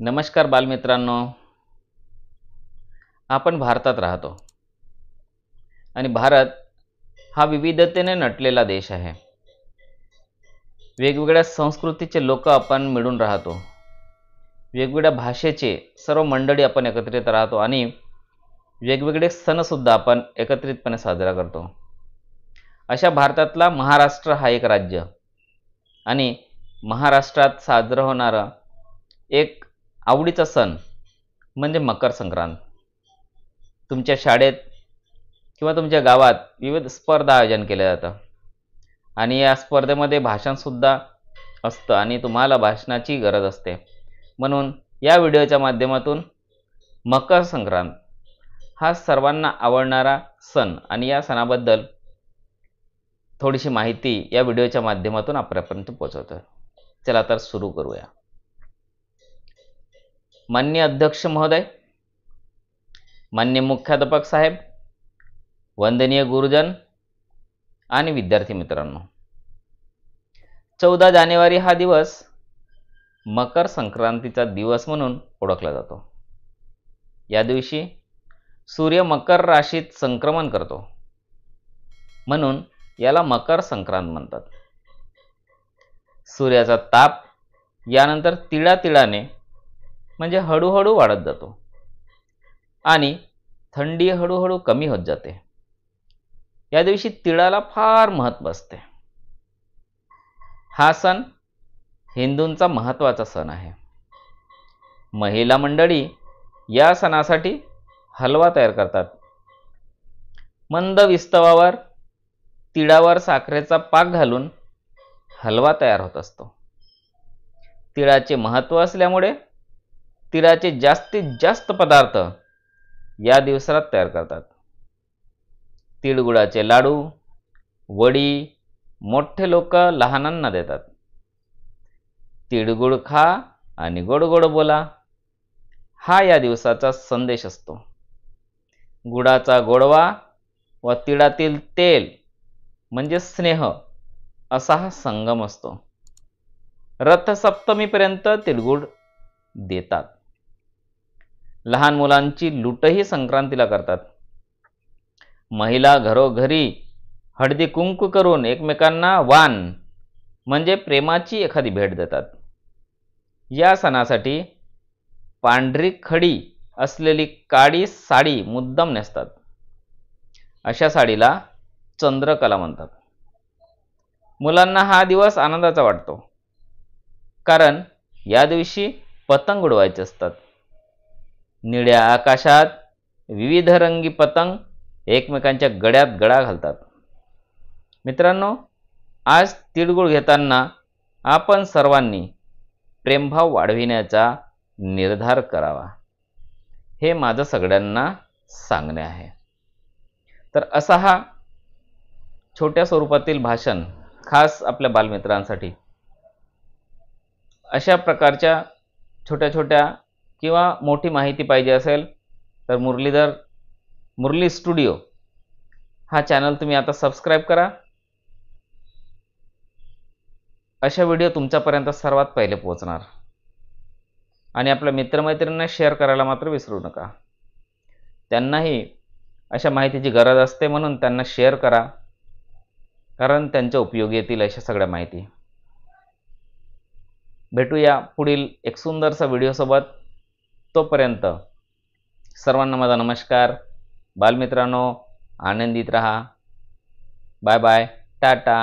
नमस्कार बालमित्रांनो, आपण भारतात राहतो आणि भारत हा विविधतेने नटलेला देश आहे. वेगवेगळ्या संस्कृतीचे लोक आपण मिळून राहतो. वेगवेगळ्या भाषेचे सर्व मंडळी आपण एकत्रित राहतो आणि वेगवेगळे सण सुद्धा आपण एकत्रितपणे साजरा करतो. अशा भारतातला महाराष्ट्र हा एक राज्य आणि महाराष्ट्रात साजरा होणारा एक आवडीचा सण म्हणजे मकर संक्रांत. तुमच्या शाळेत किंवा तुमच्या गावात विविध स्पर्धा आयोजन केले जातं आणि या स्पर्धेमध्ये भाषणसुद्धा असतं आणि तुम्हाला भाषणाची गरज असते. म्हणून या व्हिडिओच्या माध्यमातून मकर संक्रांत हा सर्वांना आवडणारा सण आणि या सणाबद्दल थोडीशी माहिती या व्हिडिओच्या माध्यमातून आपल्यापर्यंत पोहोचवतो. चला तर सुरू करूया. माननीय अध्यक्ष महोदय, माननीय मुख्याध्यापक साहेब, वंदनीय गुरुजन आणि विद्यार्थी मित्रांनो, 14 जानेवारी हा दिवस मकर संक्रांतीचा दिवस म्हणून ओळखला जातो. या दिवशी सूर्य मकर राशीत संक्रमण करतो म्हणून याला मकर संक्रांत म्हणतात. सूर्याचा ताप यानंतर तिळातिळाने म्हणजे हळूहळू वाढत जातो आणि थंडी हळूहळू कमी होत जाते. या दिवशी तिळाला फार महत्त्व असते. हा सण हिंदूंचा महत्त्वाचा सण आहे. महिला मंडळी या सणासाठी हलवा तयार करतात. मंद विस्तवावर तिळावर साखरेचा पाक घालून हलवा तयार होत असतो. तिळाचे महत्त्व असल्यामुळे तिळाचे जास्तीत जास्त पदार्थ या दिवसात तयार करतात. तिळगुळाचे लाडू, वडी मोठे लोक लहानांना देतात. तिळगुळ खा आणि गोड गोड बोला हा या दिवसाचा संदेश असतो. गुळाचा गोडवा व तिळातील तेल म्हणजे स्नेह असा हा संगम असतो. रथसप्तमीपर्यंत तिळगुळ देतात. लहान मुलांची लूटही संक्रांतीला करतात. महिला घरोघरी हळदी कुंकू करून एकमेकांना वाण म्हणजे प्रेमाची एखादी भेट देतात. या सणासाठी पांढरी खडी असलेली काळी साडी मुद्दाम नेसतात. अशा साडीला चंद्रकला म्हणतात. मुलांना हा दिवस आनंदाचा वाटतो कारण या दिवशी पतंग उडवायचे असतात. निळ्या आकाशात विविध रंगी पतंग एकमेकांच्या गळ्यात गळा घालतात. मित्रांनो, आज तिळगुळ घेताना आपण सर्वांनी प्रेमभाव वाढविण्याचा निर्धार करावा, हे माझं सगळ्यांना सांगणे आहे. तर असा हा छोट्या स्वरूपातील भाषण खास आपल्या बालमित्रांसाठी. अशा प्रकारच्या छोट्या छोट्या किंवा मोठी माहिती पाहिजे असेल तर मुरली स्टुडिओ हा चॅनल तुम्ही आता सबस्क्राईब करा. अशा व्हिडिओ तुमच्यापर्यंत सर्वात पहिले पोहोचणार आणि आपल्या मित्रमैत्रिणींना शेअर करायला मात्र विसरू नका. त्यांनाही अशा माहितीची गरज असते म्हणून त्यांना शेअर करा, कारण त्यांच्या उपयोगी येतील अशा सगळ्या माहिती. भेटूया पुढील एक सुंदरसा व्हिडिओसोबत. तोपर्यंत सर्वांना माझा नमस्कार. बालमित्रांनो, आनंदित रहा. Bye bye, Tata.